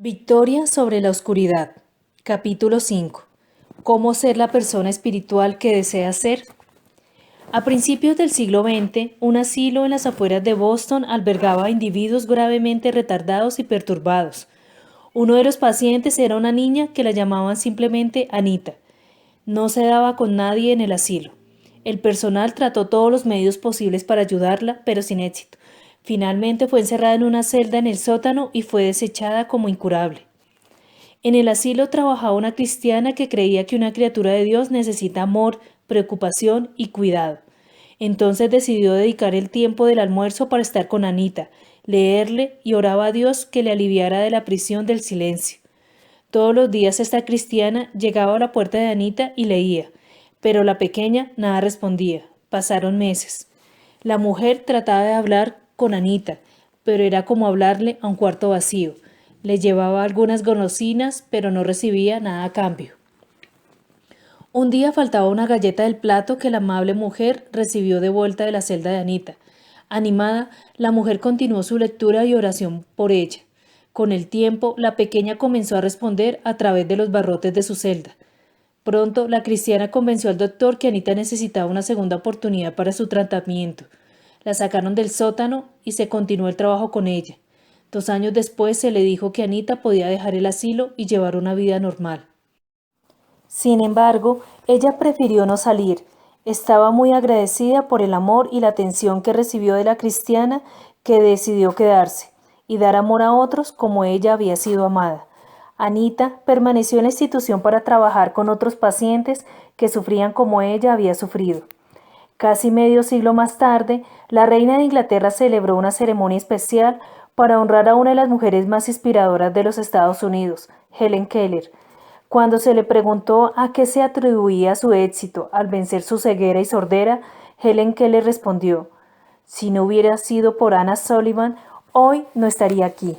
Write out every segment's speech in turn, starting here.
Victoria sobre la oscuridad. Capítulo 5. ¿Cómo ser la persona espiritual que deseas ser? A principios del siglo XX, un asilo en las afueras de Boston albergaba a individuos gravemente retardados y perturbados. Uno de los pacientes era una niña que la llamaban simplemente Anita. No se daba con nadie en el asilo. El personal trató todos los medios posibles para ayudarla, pero sin éxito. Finalmente fue encerrada en una celda en el sótano y fue desechada como incurable. En el asilo trabajaba una cristiana que creía que una criatura de Dios necesita amor, preocupación y cuidado. Entonces decidió dedicar el tiempo del almuerzo para estar con Anita, leerle y oraba a Dios que le aliviara de la prisión del silencio. Todos los días esta cristiana llegaba a la puerta de Anita y leía, pero la pequeña nada respondía. Pasaron meses. La mujer trataba de hablar con Anita, pero era como hablarle a un cuarto vacío. Le llevaba algunas golosinas, pero no recibía nada a cambio. Un día faltaba una galleta del plato que la amable mujer recibió de vuelta de la celda de Anita. Animada, la mujer continuó su lectura y oración por ella. Con el tiempo, la pequeña comenzó a responder a través de los barrotes de su celda. Pronto, la cristiana convenció al doctor que Anita necesitaba una segunda oportunidad para su tratamiento. La sacaron del sótano y se continuó el trabajo con ella. 2 años después se le dijo que Anita podía dejar el asilo y llevar una vida normal. Sin embargo, ella prefirió no salir. Estaba muy agradecida por el amor y la atención que recibió de la cristiana, que decidió quedarse y dar amor a otros como ella había sido amada. Anita permaneció en la institución para trabajar con otros pacientes que sufrían como ella había sufrido. Casi medio siglo más tarde, la reina de Inglaterra celebró una ceremonia especial para honrar a una de las mujeres más inspiradoras de los Estados Unidos, Helen Keller. Cuando se le preguntó a qué se atribuía su éxito al vencer su ceguera y sordera, Helen Keller respondió: si no hubiera sido por Anna Sullivan, hoy no estaría aquí.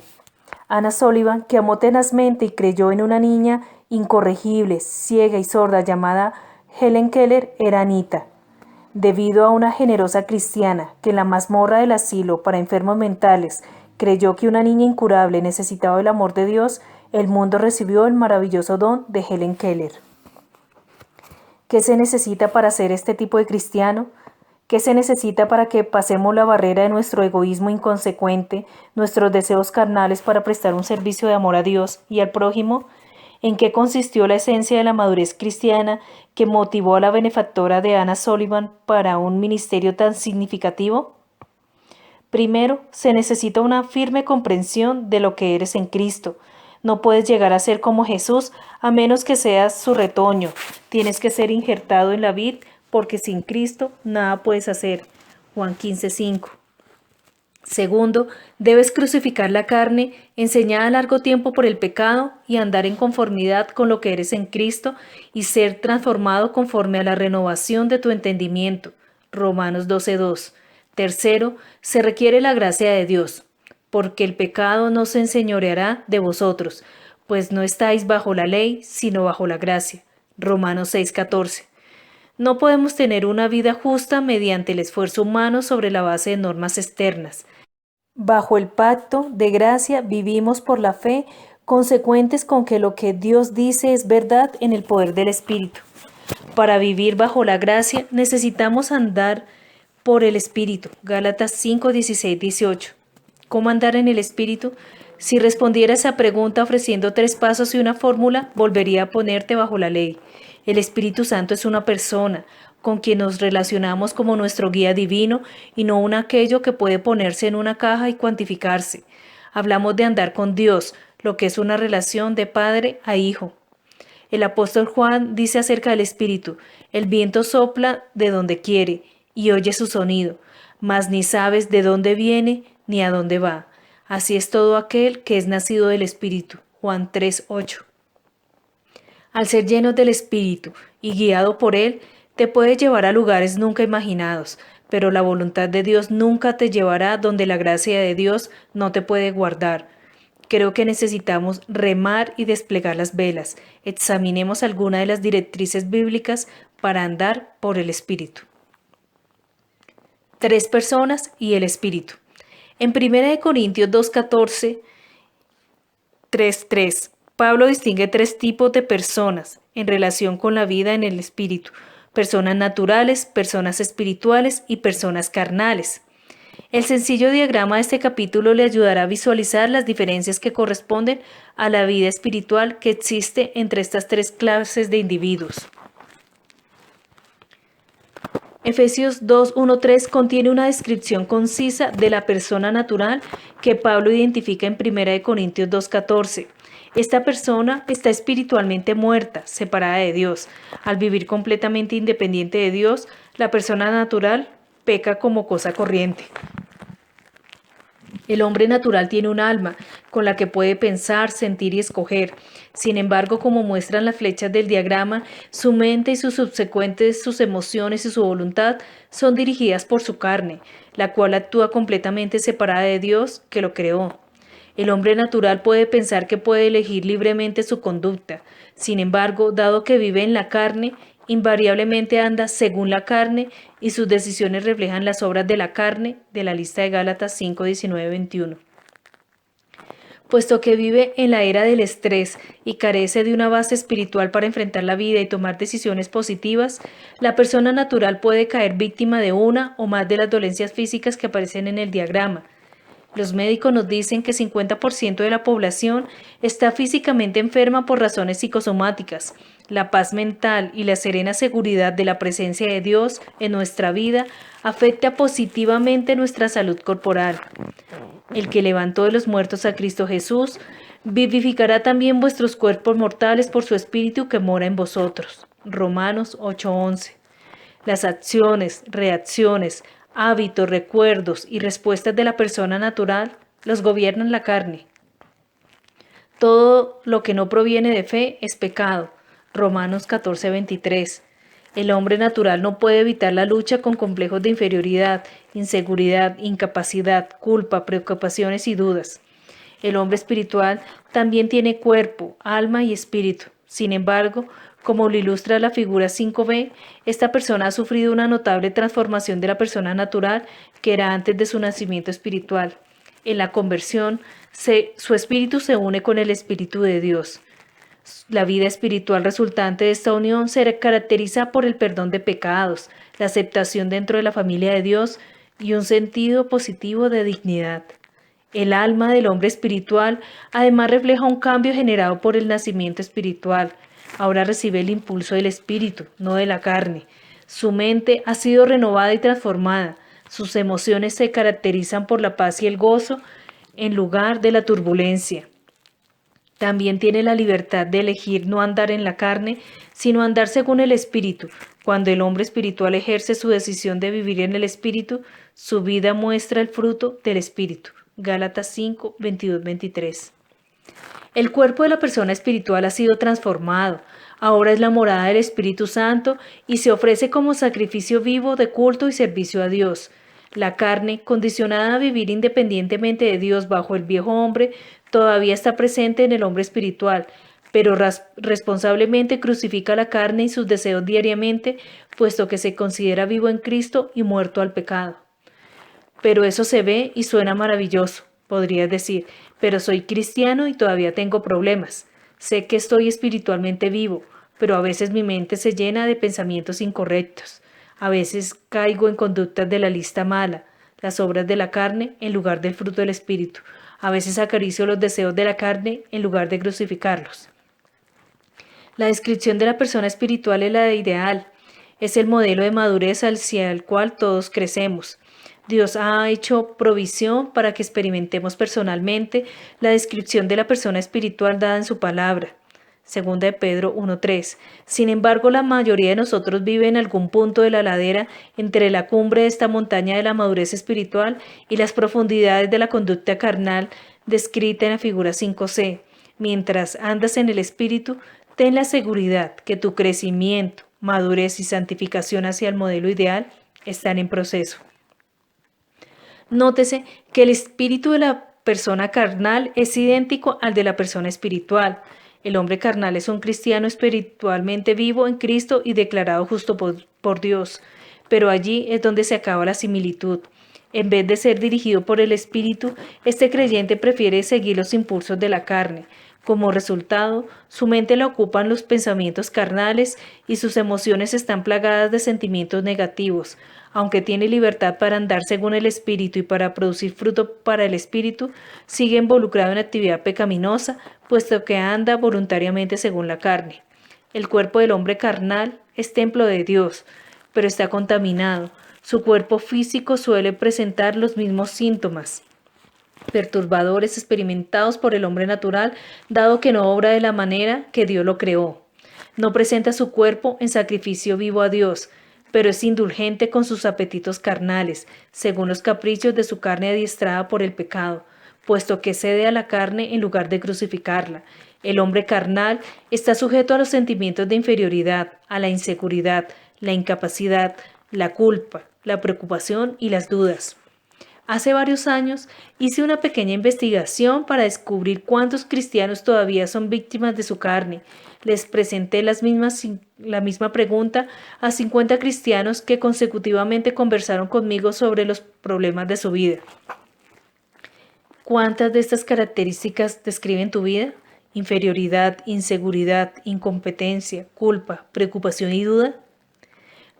Anna Sullivan, que amó tenazmente y creyó en una niña incorregible, ciega y sorda llamada Helen Keller, era Anita. Debido a una generosa cristiana que en la mazmorra del asilo para enfermos mentales creyó que una niña incurable necesitaba el amor de Dios, el mundo recibió el maravilloso don de Helen Keller. ¿Qué se necesita para ser este tipo de cristiano? ¿Qué se necesita para que pasemos la barrera de nuestro egoísmo inconsecuente, nuestros deseos carnales para prestar un servicio de amor a Dios y al prójimo? ¿En qué consistió la esencia de la madurez cristiana que motivó a la benefactora de Anna Sullivan para un ministerio tan significativo? Primero, se necesita una firme comprensión de lo que eres en Cristo. No puedes llegar a ser como Jesús a menos que seas su retoño. Tienes que ser injertado en la vid porque sin Cristo nada puedes hacer. Juan 15:5. Segundo, debes crucificar la carne, enseñada a largo tiempo por el pecado, y andar en conformidad con lo que eres en Cristo y ser transformado conforme a la renovación de tu entendimiento. Romanos 12:2. Tercero, se requiere la gracia de Dios, porque el pecado no se enseñoreará de vosotros, pues no estáis bajo la ley, sino bajo la gracia. Romanos 6:14. No podemos tener una vida justa mediante el esfuerzo humano sobre la base de normas externas. Bajo el pacto de gracia vivimos por la fe, consecuentes con que lo que Dios dice es verdad en el poder del Espíritu. Para vivir bajo la gracia necesitamos andar por el Espíritu. Gálatas 5, 16, 18. ¿Cómo andar en el Espíritu? Si respondiera a esa pregunta ofreciendo 3 pasos y una fórmula, volvería a ponerte bajo la ley. El Espíritu Santo es una persona con quien nos relacionamos como nuestro guía divino y no un aquello que puede ponerse en una caja y cuantificarse. Hablamos de andar con Dios, lo que es una relación de padre a hijo. El apóstol Juan dice acerca del Espíritu: el viento sopla de donde quiere y oye su sonido, mas ni sabes de dónde viene ni a dónde va. Así es todo aquel que es nacido del Espíritu. Juan 3:8. Al ser lleno del Espíritu y guiado por Él, te puede llevar a lugares nunca imaginados, pero la voluntad de Dios nunca te llevará donde la gracia de Dios no te puede guardar. Creo que necesitamos remar y desplegar las velas. Examinemos alguna de las directrices bíblicas para andar por el Espíritu. 3 personas y el Espíritu. En 1 Corintios 2:14, 3.3. Pablo distingue tres tipos de personas en relación con la vida en el espíritu: personas naturales, personas espirituales y personas carnales. El sencillo diagrama de este capítulo le ayudará a visualizar las diferencias que corresponden a la vida espiritual que existe entre estas tres clases de individuos. Efesios 2:1-3 contiene una descripción concisa de la persona natural que Pablo identifica en 1 Corintios 2:14. Esta persona está espiritualmente muerta, separada de Dios. Al vivir completamente independiente de Dios, la persona natural peca como cosa corriente. El hombre natural tiene un alma con la que puede pensar, sentir y escoger. Sin embargo, como muestran las flechas del diagrama, su mente y sus subsecuentes, sus emociones y su voluntad son dirigidas por su carne, la cual actúa completamente separada de Dios que lo creó. El hombre natural puede pensar que puede elegir libremente su conducta. Sin embargo, dado que vive en la carne, invariablemente anda según la carne y sus decisiones reflejan las obras de la carne, de la lista de Gálatas 5:19-21. Puesto que vive en la era del estrés y carece de una base espiritual para enfrentar la vida y tomar decisiones positivas, la persona natural puede caer víctima de una o más de las dolencias físicas que aparecen en el diagrama. Los médicos nos dicen que 50% de la población está físicamente enferma por razones psicosomáticas. La paz mental y la serena seguridad de la presencia de Dios en nuestra vida afecta positivamente nuestra salud corporal. El que levantó de los muertos a Cristo Jesús vivificará también vuestros cuerpos mortales por su Espíritu que mora en vosotros. Romanos 8:11. Las acciones, reacciones, hábitos, recuerdos y respuestas de la persona natural los gobiernan la carne. Todo lo que no proviene de fe es pecado. Romanos 14:23. El hombre natural no puede evitar la lucha con complejos de inferioridad, inseguridad, incapacidad, culpa, preocupaciones y dudas. El hombre espiritual también tiene cuerpo, alma y espíritu. Sin embargo, como lo ilustra la figura 5b, esta persona ha sufrido una notable transformación de la persona natural que era antes de su nacimiento espiritual. En la conversión, su espíritu se une con el Espíritu de Dios. La vida espiritual resultante de esta unión se caracteriza por el perdón de pecados, la aceptación dentro de la familia de Dios y un sentido positivo de dignidad. El alma del hombre espiritual además refleja un cambio generado por el nacimiento espiritual. Ahora recibe el impulso del espíritu, no de la carne. Su mente ha sido renovada y transformada. Sus emociones se caracterizan por la paz y el gozo en lugar de la turbulencia. También tiene la libertad de elegir no andar en la carne, sino andar según el Espíritu. Cuando el hombre espiritual ejerce su decisión de vivir en el Espíritu, su vida muestra el fruto del Espíritu. Gálatas 5, 22-23. El cuerpo de la persona espiritual ha sido transformado. Ahora es la morada del Espíritu Santo y se ofrece como sacrificio vivo de culto y servicio a Dios. La carne, condicionada a vivir independientemente de Dios bajo el viejo hombre, todavía está presente en el hombre espiritual, pero responsablemente crucifica la carne y sus deseos diariamente, puesto que se considera vivo en Cristo y muerto al pecado. Pero eso se ve y suena maravilloso, podrías decir, pero soy cristiano y todavía tengo problemas. Sé que estoy espiritualmente vivo, pero a veces mi mente se llena de pensamientos incorrectos. A veces caigo en conductas de la lista mala, las obras de la carne en lugar del fruto del Espíritu. A veces acaricio los deseos de la carne en lugar de crucificarlos. La descripción de la persona espiritual es la ideal. Es el modelo de madurez hacia el cual todos crecemos. Dios ha hecho provisión para que experimentemos personalmente la descripción de la persona espiritual dada en su palabra. Segunda de Pedro 1:3. Sin embargo, la mayoría de nosotros vive en algún punto de la ladera entre la cumbre de esta montaña de la madurez espiritual y las profundidades de la conducta carnal descrita en la figura 5c. Mientras andas en el espíritu, ten la seguridad que tu crecimiento, madurez y santificación hacia el modelo ideal están en proceso. Nótese que el espíritu de la persona carnal es idéntico al de la persona espiritual. El hombre carnal es un cristiano espiritualmente vivo en Cristo y declarado justo por Dios, pero allí es donde se acaba la similitud. En vez de ser dirigido por el Espíritu, este creyente prefiere seguir los impulsos de la carne. Como resultado, su mente la ocupan los pensamientos carnales y sus emociones están plagadas de sentimientos negativos. Aunque tiene libertad para andar según el Espíritu y para producir fruto para el Espíritu, sigue involucrado en actividad pecaminosa, puesto que anda voluntariamente según la carne. El cuerpo del hombre carnal es templo de Dios, pero está contaminado. Su cuerpo físico suele presentar los mismos síntomas perturbadores experimentados por el hombre natural, dado que no obra de la manera que Dios lo creó. No presenta su cuerpo en sacrificio vivo a Dios, pero es indulgente con sus apetitos carnales, según los caprichos de su carne adiestrada por el pecado, puesto que cede a la carne en lugar de crucificarla. El hombre carnal está sujeto a los sentimientos de inferioridad, a la inseguridad, la incapacidad, la culpa, la preocupación y las dudas. Hace varios años hice una pequeña investigación para descubrir cuántos cristianos todavía son víctimas de su carne. Les presenté la misma pregunta a 50 cristianos que consecutivamente conversaron conmigo sobre los problemas de su vida. ¿Cuántas de estas características describen tu vida? Inferioridad, inseguridad, incompetencia, culpa, preocupación y duda.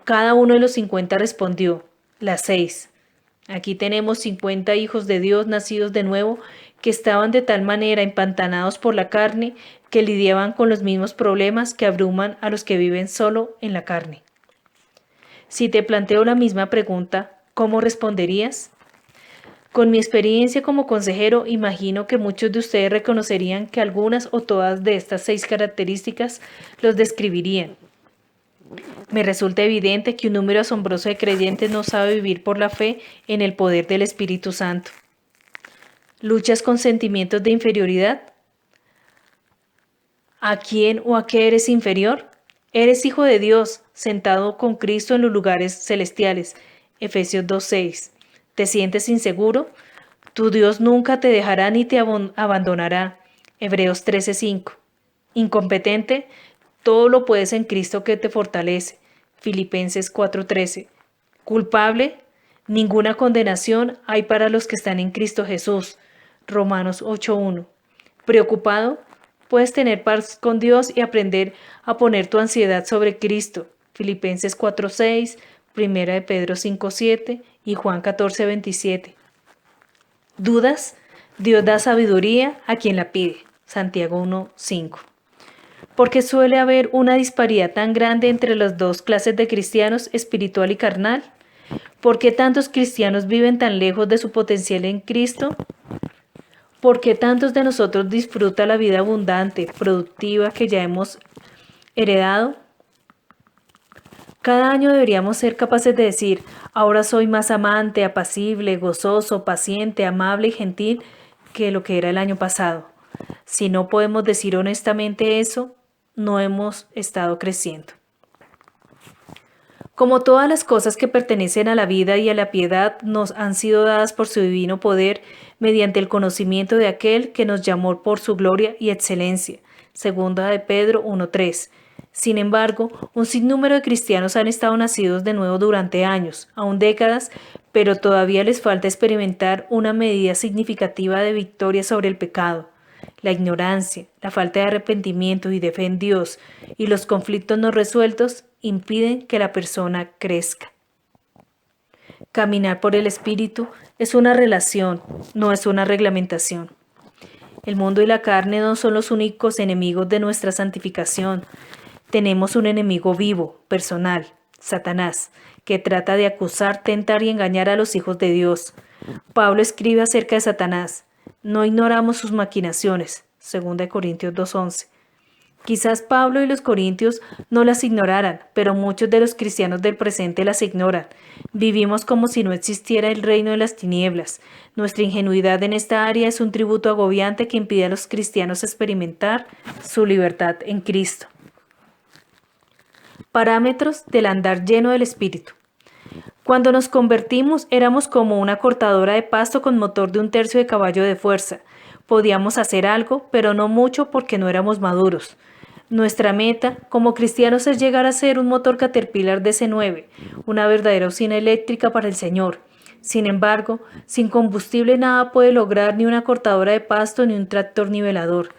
Cada uno de los 50 respondió, las 6. Aquí tenemos 50 hijos de Dios nacidos de nuevo que estaban de tal manera empantanados por la carne que lidiaban con los mismos problemas que abruman a los que viven solo en la carne. Si te planteo la misma pregunta, ¿cómo responderías? Con mi experiencia como consejero, imagino que muchos de ustedes reconocerían que algunas o todas de estas 6 características los describirían. Me resulta evidente que un número asombroso de creyentes no sabe vivir por la fe en el poder del Espíritu Santo. ¿Luchas con sentimientos de inferioridad? ¿A quién o a qué eres inferior? Eres hijo de Dios, sentado con Cristo en los lugares celestiales. Efesios 2:6. ¿Te sientes inseguro? Tu Dios nunca te dejará ni te abandonará. Hebreos 13:5. ¿Incompetente? Todo lo puedes en Cristo que te fortalece. Filipenses 4:13. ¿Culpable? Ninguna condenación hay para los que están en Cristo Jesús. Romanos 8:1. ¿Preocupado? Puedes tener paz con Dios y aprender a poner tu ansiedad sobre Cristo. Filipenses 4:6, 1 de Pedro 5:7 y Juan 14:27. ¿Dudas? Dios da sabiduría a quien la pide. Santiago 1:5. Porque suele haber una disparidad tan grande entre las dos clases de cristianos, espiritual y carnal. ¿Por qué tantos cristianos viven tan lejos de su potencial en Cristo? ¿Por qué tantos de nosotros disfrutan la vida abundante, productiva que ya hemos heredado? Cada año deberíamos ser capaces de decir, ahora soy más amante, apacible, gozoso, paciente, amable y gentil que lo que era el año pasado. Si no podemos decir honestamente eso, no hemos estado creciendo. Como todas las cosas que pertenecen a la vida y a la piedad nos han sido dadas por su divino poder mediante el conocimiento de aquel que nos llamó por su gloria y excelencia. Segunda de Pedro 1:3. Sin embargo, un sinnúmero de cristianos han estado nacidos de nuevo durante años, aún décadas, pero todavía les falta experimentar una medida significativa de victoria sobre el pecado. La ignorancia, la falta de arrepentimiento y de fe en Dios y los conflictos no resueltos impiden que la persona crezca. Caminar por el Espíritu es una relación, no es una reglamentación. El mundo y la carne no son los únicos enemigos de nuestra santificación. Tenemos un enemigo vivo, personal, Satanás, que trata de acusar, tentar y engañar a los hijos de Dios. Pablo escribe acerca de Satanás. No ignoramos sus maquinaciones. 2 Corintios 2:11. Quizás Pablo y los corintios no las ignoraran, pero muchos de los cristianos del presente las ignoran. Vivimos como si no existiera el reino de las tinieblas. Nuestra ingenuidad en esta área es un tributo agobiante que impide a los cristianos experimentar su libertad en Cristo. Parámetros del andar lleno del Espíritu. Cuando nos convertimos éramos como una cortadora de pasto con motor de 1/3 de caballo de fuerza. Podíamos hacer algo, pero no mucho porque no éramos maduros. Nuestra meta como cristianos es llegar a ser un motor Caterpillar DC-9, una verdadera usina eléctrica para el Señor. Sin embargo, sin combustible nada puede lograr ni una cortadora de pasto ni un tractor nivelador.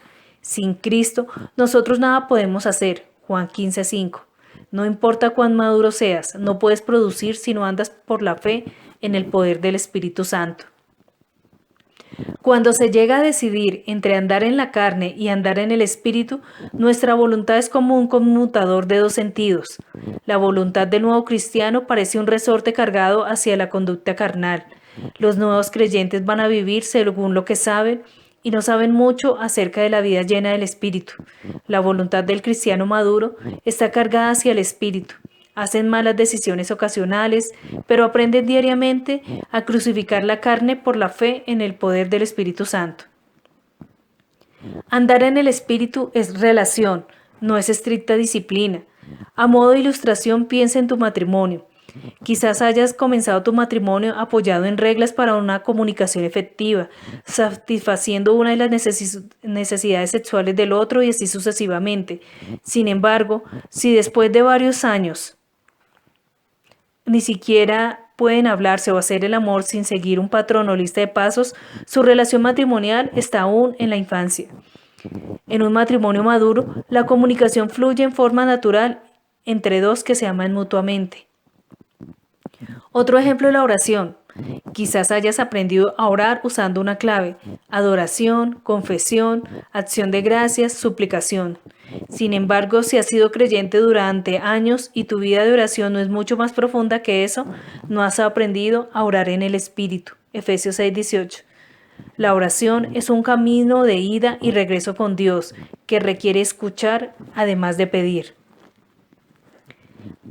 Sin Cristo, nosotros nada podemos hacer. Juan 15:5. No importa cuán maduro seas, no puedes producir si no andas por la fe en el poder del Espíritu Santo. Cuando se llega a decidir entre andar en la carne y andar en el Espíritu, nuestra voluntad es como un conmutador de dos sentidos. La voluntad del nuevo cristiano parece un resorte cargado hacia la conducta carnal. Los nuevos creyentes van a vivir según lo que saben y no saben mucho acerca de la vida llena del Espíritu. La voluntad del cristiano maduro está cargada hacia el Espíritu. Hacen malas decisiones ocasionales, pero aprenden diariamente a crucificar la carne por la fe en el poder del Espíritu Santo. Andar en el Espíritu es relación, no es estricta disciplina. A modo de ilustración, piensa en tu matrimonio. Quizás hayas comenzado tu matrimonio apoyado en reglas para una comunicación efectiva, satisfaciendo una de las necesidades sexuales del otro y así sucesivamente. Sin embargo, si después de varios años ni siquiera pueden hablarse o hacer el amor sin seguir un patrón o lista de pasos, su relación matrimonial está aún en la infancia. En un matrimonio maduro, la comunicación fluye en forma natural entre dos que se aman mutuamente. Otro ejemplo es la oración. Quizás hayas aprendido a orar usando una clave: adoración, confesión, acción de gracias, suplicación. Sin embargo, si has sido creyente durante años y tu vida de oración no es mucho más profunda que eso, no has aprendido a orar en el Espíritu. Efesios 6:18. La oración es un camino de ida y regreso con Dios que requiere escuchar además de pedir.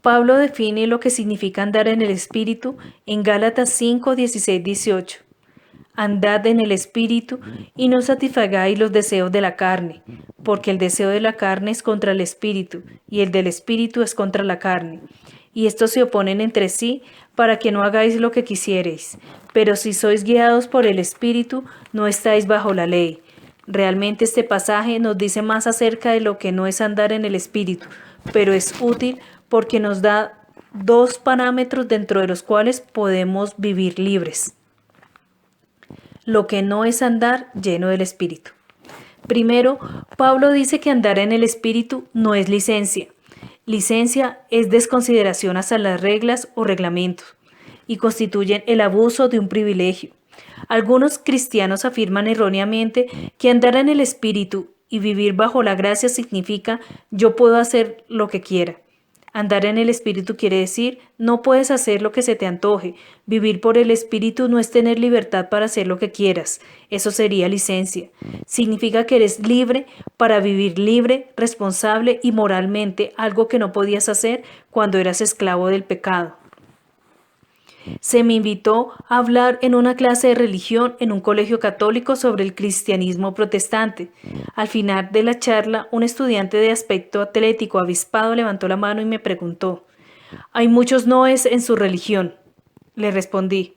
Pablo define lo que significa andar en el Espíritu en Gálatas 5, 16, 18. Andad en el Espíritu y no satisfagáis los deseos de la carne, porque el deseo de la carne es contra el Espíritu, y el del Espíritu es contra la carne. Y estos se oponen entre sí para que no hagáis lo que quisierais. Pero si sois guiados por el Espíritu, no estáis bajo la ley. Realmente este pasaje nos dice más acerca de lo que no es andar en el Espíritu, pero es útil porque nos da dos parámetros dentro de los cuales podemos vivir libres. Lo que no es andar lleno del Espíritu. Primero, Pablo dice que andar en el Espíritu no es licencia. Licencia es desconsideración hacia las reglas o reglamentos y constituyen el abuso de un privilegio. Algunos cristianos afirman erróneamente que andar en el Espíritu y vivir bajo la gracia significa yo puedo hacer lo que quiera. Andar en el Espíritu quiere decir, no puedes hacer lo que se te antoje. Vivir por el Espíritu no es tener libertad para hacer lo que quieras. Eso sería licencia. Significa que eres libre para vivir libre, responsable y moralmente, algo que no podías hacer cuando eras esclavo del pecado. Se me invitó a hablar en una clase de religión en un colegio católico sobre el cristianismo protestante. Al final de la charla, un estudiante de aspecto atlético avispado levantó la mano y me preguntó: «¿Hay muchos noes en su religión?». Le respondí: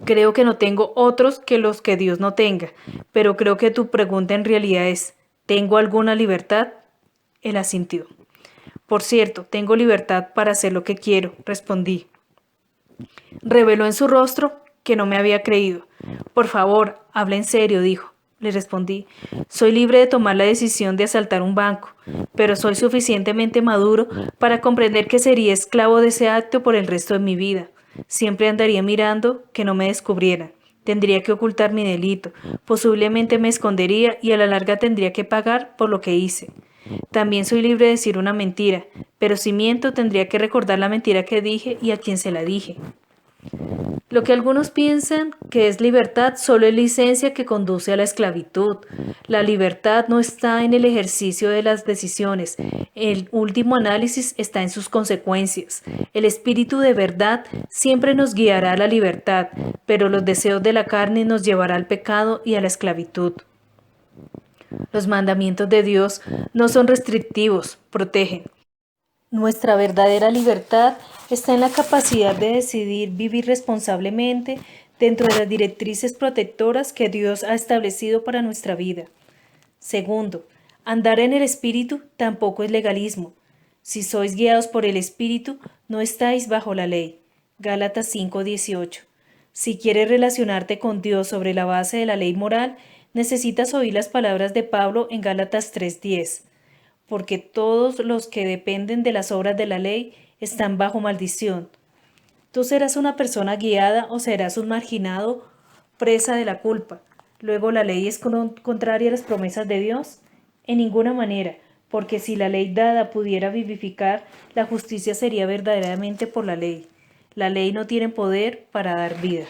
«Creo que no tengo otros que los que Dios no tenga, pero creo que tu pregunta en realidad es: ¿tengo alguna libertad?». Él asintió. «Por cierto, tengo libertad para hacer lo que quiero», respondí. Reveló en su rostro que no me había creído. «Por favor, habla en serio», dijo. Le respondí: «Soy libre de tomar la decisión de asaltar un banco, pero soy suficientemente maduro para comprender que sería esclavo de ese acto por el resto de mi vida. Siempre andaría mirando que no me descubrieran. Tendría que ocultar mi delito, posiblemente me escondería y a la larga tendría que pagar por lo que hice. También soy libre de decir una mentira, pero si miento tendría que recordar la mentira que dije y a quién se la dije». Lo que algunos piensan que es libertad solo es licencia que conduce a la esclavitud. La libertad no está en el ejercicio de las decisiones. El último análisis está en sus consecuencias. El espíritu de verdad siempre nos guiará a la libertad, pero los deseos de la carne nos llevará al pecado y a la esclavitud. Los mandamientos de Dios no son restrictivos, protegen. Nuestra verdadera libertad está en la capacidad de decidir vivir responsablemente dentro de las directrices protectoras que Dios ha establecido para nuestra vida. Segundo, andar en el Espíritu tampoco es legalismo. Si sois guiados por el Espíritu, no estáis bajo la ley. Gálatas 5:18. Si quieres relacionarte con Dios sobre la base de la ley moral, Necesitas oír las palabras de Pablo en Gálatas 3:10, porque todos los que dependen de las obras de la ley están bajo maldición. Tú serás una persona guiada o serás un marginado, presa de la culpa. Luego, ¿la ley es contraria a las promesas de Dios? En ninguna manera, porque si la ley dada pudiera vivificar, la justicia sería verdaderamente por la ley. La ley no tiene poder para dar vida.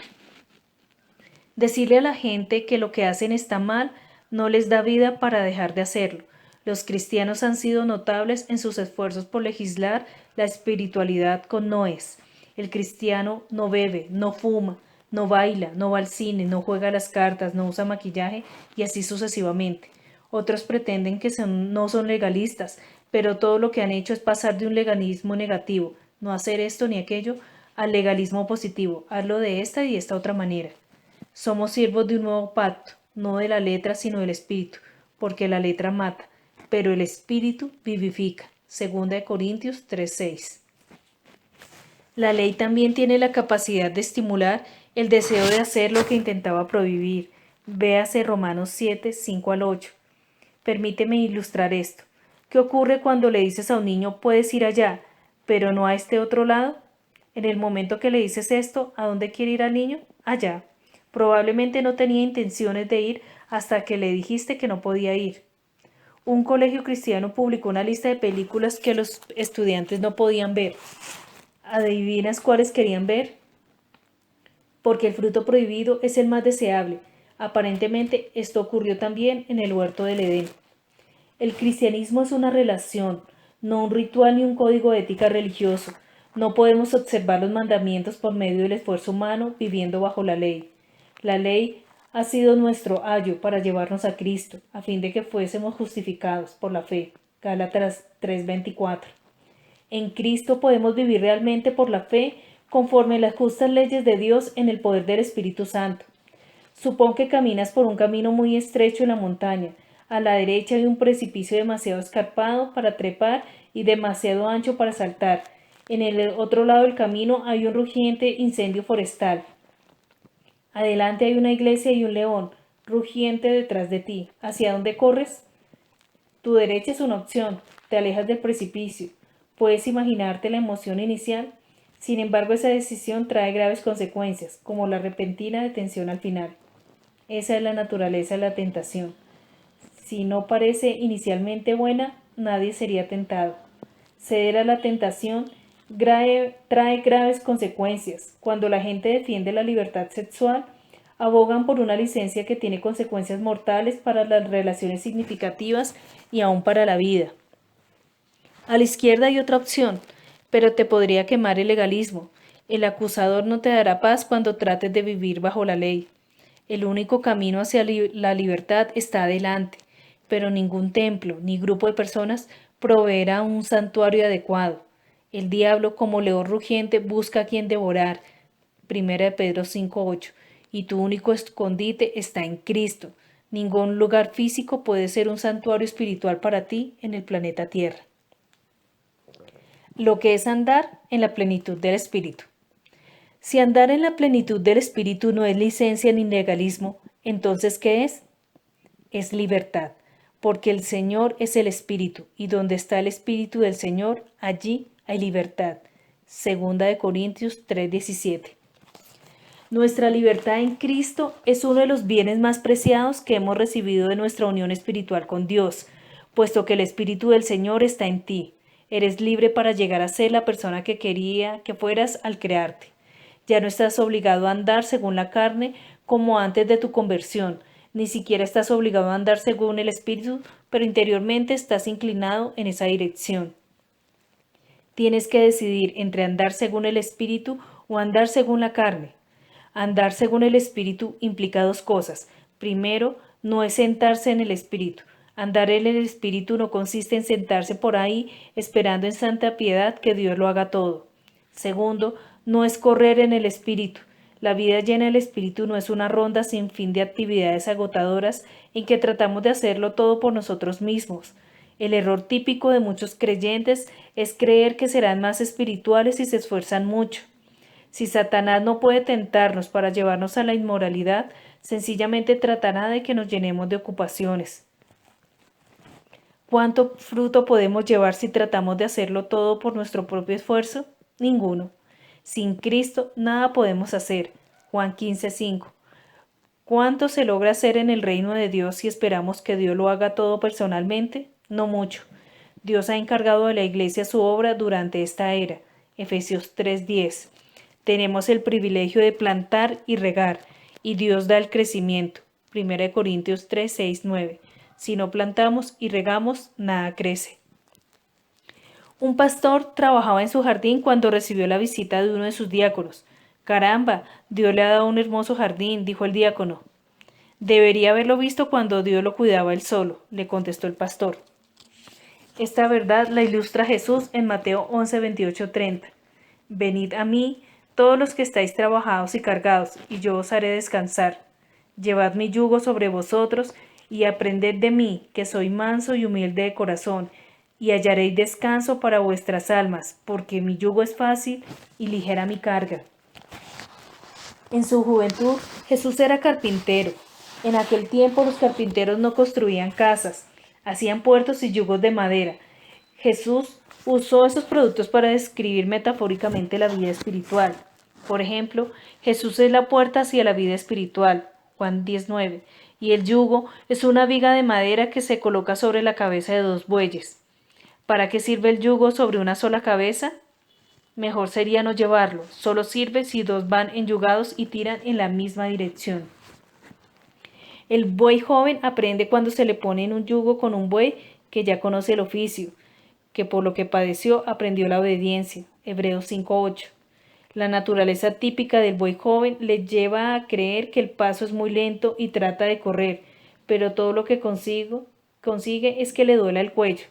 Decirle a la gente que lo que hacen está mal no les da vida para dejar de hacerlo. Los cristianos han sido notables en sus esfuerzos por legislar la espiritualidad con noes. El cristiano no bebe, no fuma, no baila, no va al cine, no juega a las cartas, no usa maquillaje y así sucesivamente. Otros pretenden que no son legalistas, pero todo lo que han hecho es pasar de un legalismo negativo, no hacer esto ni aquello, al legalismo positivo, hazlo de esta y esta otra manera. Somos siervos de un nuevo pacto, no de la letra sino del espíritu, porque la letra mata, pero el espíritu vivifica. 2 Corintios 3:6. La ley también tiene la capacidad de estimular el deseo de hacer lo que intentaba prohibir. Véase Romanos 7:5-8. Permíteme ilustrar esto. ¿Qué ocurre cuando le dices a un niño puedes ir allá, pero no a este otro lado? En el momento que le dices esto, ¿a dónde quiere ir al niño? Allá. Probablemente no tenía intenciones de ir hasta que le dijiste que no podía ir. Un colegio cristiano publicó una lista de películas que los estudiantes no podían ver. ¿Adivinas cuáles querían ver? Porque el fruto prohibido es el más deseable. Aparentemente esto ocurrió también en el huerto del Edén. El cristianismo es una relación, no un ritual ni un código de ética religioso. No podemos observar los mandamientos por medio del esfuerzo humano viviendo bajo la ley. La ley ha sido nuestro ayo para llevarnos a Cristo, a fin de que fuésemos justificados por la fe. Gálatas 3:24. En Cristo podemos vivir realmente por la fe, conforme a las justas leyes de Dios en el poder del Espíritu Santo. Supón que caminas por un camino muy estrecho en la montaña. A la derecha hay un precipicio demasiado escarpado para trepar y demasiado ancho para saltar. En el otro lado del camino hay un rugiente incendio forestal. Adelante hay una iglesia y un león, rugiente detrás de ti. ¿Hacia dónde corres? Tu derecha es una opción. Te alejas del precipicio. ¿Puedes imaginarte la emoción inicial? Sin embargo, esa decisión trae graves consecuencias, como la repentina detención al final. Esa es la naturaleza de la tentación. Si no parece inicialmente buena, nadie sería tentado. Ceder a la tentación trae graves consecuencias. Cuando la gente defiende la libertad sexual, abogan por una licencia que tiene consecuencias mortales para las relaciones significativas y aún para la vida. A la izquierda hay otra opción, pero te podría quemar el legalismo. El acusador no te dará paz cuando trates de vivir bajo la ley. El único camino hacia la libertad está adelante, pero ningún templo ni grupo de personas proveerá un santuario adecuado. El diablo, como león rugiente, busca a quien devorar. 1 Pedro 5:8. Y tu único escondite está en Cristo. Ningún lugar físico puede ser un santuario espiritual para ti en el planeta Tierra. Lo que es andar en la plenitud del Espíritu. Si andar en la plenitud del Espíritu no es licencia ni legalismo, entonces ¿qué es? Es libertad, porque el Señor es el Espíritu, y donde está el Espíritu del Señor, allí hay libertad. 2 Corintios 3:17. Nuestra libertad en Cristo es uno de los bienes más preciados que hemos recibido de nuestra unión espiritual con Dios, puesto que el Espíritu del Señor está en ti. Eres libre para llegar a ser la persona que quería que fueras al crearte. Ya no estás obligado a andar según la carne como antes de tu conversión. Ni siquiera estás obligado a andar según el Espíritu, pero interiormente estás inclinado en esa dirección. Tienes que decidir entre andar según el Espíritu o andar según la carne. Andar según el Espíritu implica dos cosas. Primero, no es sentarse en el Espíritu. Andar en el Espíritu no consiste en sentarse por ahí esperando en santa piedad que Dios lo haga todo. Segundo, no es correr en el Espíritu. La vida llena del Espíritu no es una ronda sin fin de actividades agotadoras en que tratamos de hacerlo todo por nosotros mismos. El error típico de muchos creyentes es creer que serán más espirituales si se esfuerzan mucho. Si Satanás no puede tentarnos para llevarnos a la inmoralidad, Sencillamente tratará de que nos llenemos de ocupaciones. ¿Cuánto fruto podemos llevar si tratamos de hacerlo todo por nuestro propio esfuerzo? Ninguno. Sin Cristo nada podemos hacer. Juan 15:5. ¿Cuánto se logra hacer en el reino de Dios si esperamos que Dios lo haga todo personalmente? No mucho. Dios ha encargado a la Iglesia su obra durante esta era. Efesios 3:10. Tenemos el privilegio de plantar y regar, y Dios da el crecimiento. 1 Corintios 3:6-9. Si no plantamos y regamos, nada crece. Un pastor trabajaba en su jardín cuando recibió la visita de uno de sus diáconos. Caramba, Dios le ha dado un hermoso jardín, dijo el diácono. Debería haberlo visto cuando Dios lo cuidaba él solo, le contestó el pastor. Esta verdad la ilustra Jesús en Mateo 11:28-30. Venid a mí, todos los que estáis trabajados y cargados, y yo os haré descansar. Llevad mi yugo sobre vosotros, y aprended de mí, que soy manso y humilde de corazón, y hallaréis descanso para vuestras almas, porque mi yugo es fácil y ligera mi carga. En su juventud, Jesús era carpintero. En aquel tiempo los carpinteros no construían casas, hacían puertos y yugos de madera. Jesús usó esos productos para describir metafóricamente la vida espiritual. Por ejemplo, Jesús es la puerta hacia la vida espiritual, Juan 19, y el yugo es una viga de madera que se coloca sobre la cabeza de dos bueyes. ¿Para qué sirve el yugo sobre una sola cabeza? Mejor sería no llevarlo, solo sirve si dos van enyugados y tiran en la misma dirección. El buey joven aprende cuando se le pone en un yugo con un buey que ya conoce el oficio, que por lo que padeció aprendió la obediencia. Hebreos 5:8. La naturaleza típica del buey joven le lleva a creer que el paso es muy lento y trata de correr, pero todo lo que consigue es que le duela el cuello.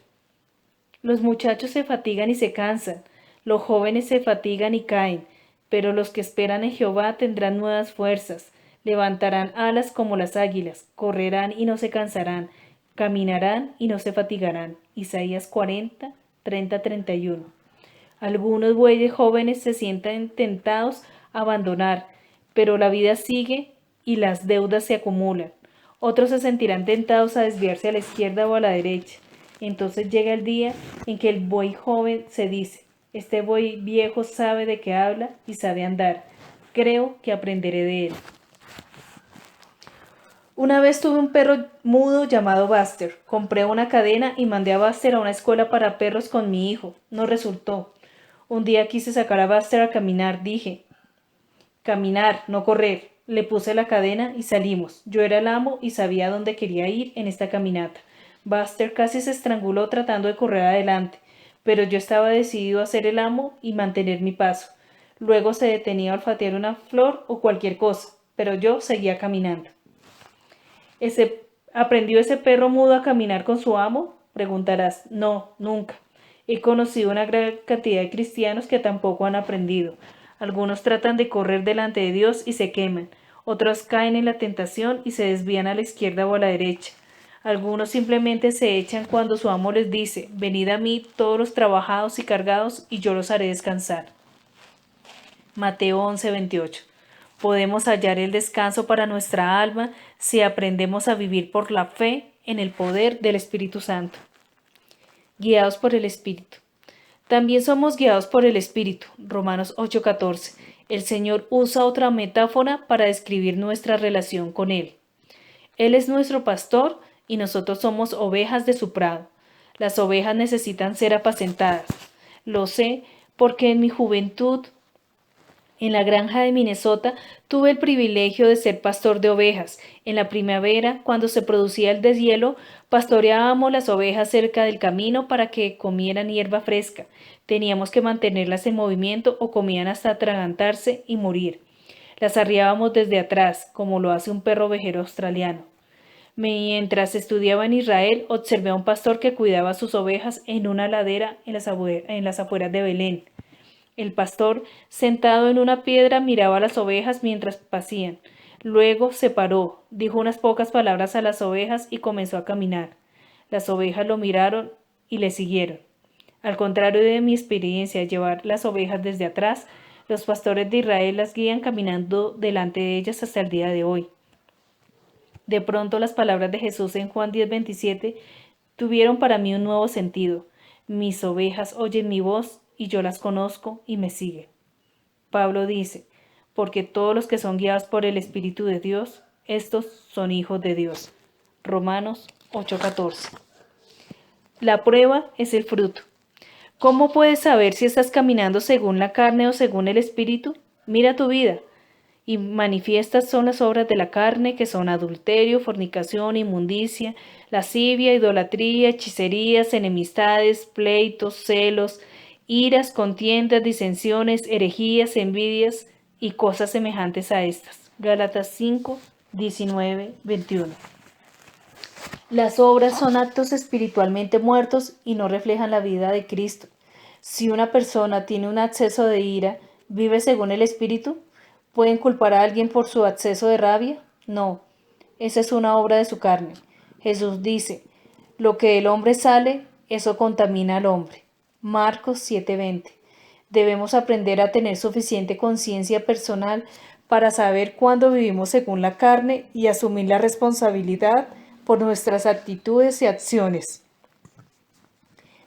Los muchachos se fatigan y se cansan, los jóvenes se fatigan y caen, pero los que esperan en Jehová tendrán nuevas fuerzas, levantarán alas como las águilas, correrán y no se cansarán, caminarán y no se fatigarán. Isaías 40, 30-31. Algunos bueyes jóvenes se sienten tentados a abandonar, pero la vida sigue y las deudas se acumulan. Otros se sentirán tentados a desviarse a la izquierda o a la derecha. Entonces llega el día en que el buey joven se dice, este buey viejo sabe de qué habla y sabe andar. Creo que aprenderé de él. Una vez tuve un perro mudo llamado Buster. Compré una cadena y mandé a Buster a una escuela para perros con mi hijo. No resultó. Un día quise sacar a Buster a caminar. Dije, caminar, no correr. Le puse la cadena y salimos. Yo era el amo y sabía dónde quería ir en esta caminata. Buster casi se estranguló tratando de correr adelante, pero yo estaba decidido a ser el amo y mantener mi paso. Luego se detenía a olfatear una flor o cualquier cosa, pero yo seguía caminando. ¿Aprendió ese perro mudo a caminar con su amo? Preguntarás. No, nunca. He conocido una gran cantidad de cristianos que tampoco han aprendido. Algunos tratan de correr delante de Dios y se queman. Otros caen en la tentación y se desvían a la izquierda o a la derecha. Algunos simplemente se echan cuando su amo les dice, venid a mí todos los trabajados y cargados y yo los haré descansar. Mateo 11:28. Podemos hallar el descanso para nuestra alma si aprendemos a vivir por la fe en el poder del Espíritu Santo. Guiados por el Espíritu. También somos guiados por el Espíritu. Romanos 8:14. El Señor usa otra metáfora para describir nuestra relación con Él. Él es nuestro pastor y nosotros somos ovejas de su prado. Las ovejas necesitan ser apacentadas. Lo sé porque en mi juventud, en la granja de Minnesota, tuve el privilegio de ser pastor de ovejas. En la primavera, cuando se producía el deshielo, pastoreábamos las ovejas cerca del camino para que comieran hierba fresca. Teníamos que mantenerlas en movimiento o comían hasta atragantarse y morir. Las arriábamos desde atrás, como lo hace un perro ovejero australiano. Mientras estudiaba en Israel, observé a un pastor que cuidaba sus ovejas en una ladera en las afueras de Belén. El pastor, sentado en una piedra, miraba a las ovejas mientras pasían. Luego se paró, dijo unas pocas palabras a las ovejas y comenzó a caminar. Las ovejas lo miraron y le siguieron. Al contrario de mi experiencia de llevar las ovejas desde atrás, los pastores de Israel las guían caminando delante de ellas hasta el día de hoy. De pronto las palabras de Jesús en Juan 10:27 tuvieron para mí un nuevo sentido. Mis ovejas oyen mi voz y yo las conozco y me siguen. Pablo dice, porque todos los que son guiados por el Espíritu de Dios, estos son hijos de Dios. Romanos 8:14. La prueba es el fruto. ¿Cómo puedes saber si estás caminando según la carne o según el Espíritu? Mira tu vida. Y manifiestas son las obras de la carne, que son adulterio, fornicación, inmundicia, lascivia, idolatría, hechicerías, enemistades, pleitos, celos, iras, contiendas, disensiones, herejías, envidias y cosas semejantes a estas. Gálatas 5, 19, 21. Las obras son actos espiritualmente muertos y no reflejan la vida de Cristo. Si una persona tiene un acceso de ira, ¿vive según el Espíritu? ¿Pueden culpar a alguien por su acceso de rabia? No, esa es una obra de su carne. Jesús dice, lo que del hombre sale, eso contamina al hombre. Marcos 7:20. Debemos aprender a tener suficiente conciencia personal para saber cuándo vivimos según la carne y asumir la responsabilidad por nuestras actitudes y acciones.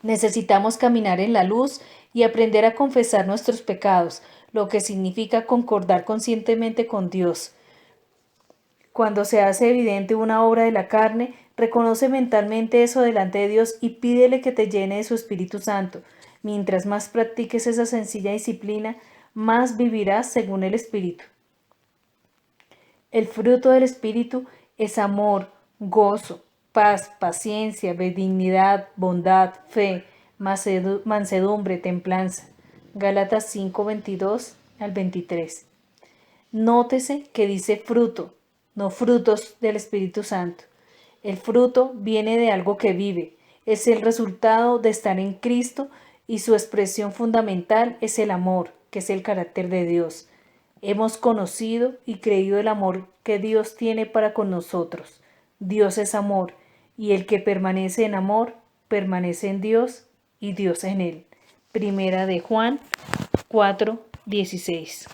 Necesitamos caminar en la luz y aprender a confesar nuestros pecados, lo que significa concordar conscientemente con Dios. Cuando se hace evidente una obra de la carne, reconoce mentalmente eso delante de Dios y pídele que te llene de su Espíritu Santo. Mientras más practiques esa sencilla disciplina, más vivirás según el Espíritu. El fruto del Espíritu es amor, gozo, paz, paciencia, benignidad, bondad, fe, mansedumbre, templanza. Gálatas 5:22 al 23. Nótese que dice fruto, no frutos del Espíritu Santo. El fruto viene de algo que vive, es el resultado de estar en Cristo y su expresión fundamental es el amor, que es el carácter de Dios. Hemos conocido y creído el amor que Dios tiene para con nosotros. Dios es amor, y el que permanece en amor, permanece en Dios y Dios en él. Primera de Juan 4:16.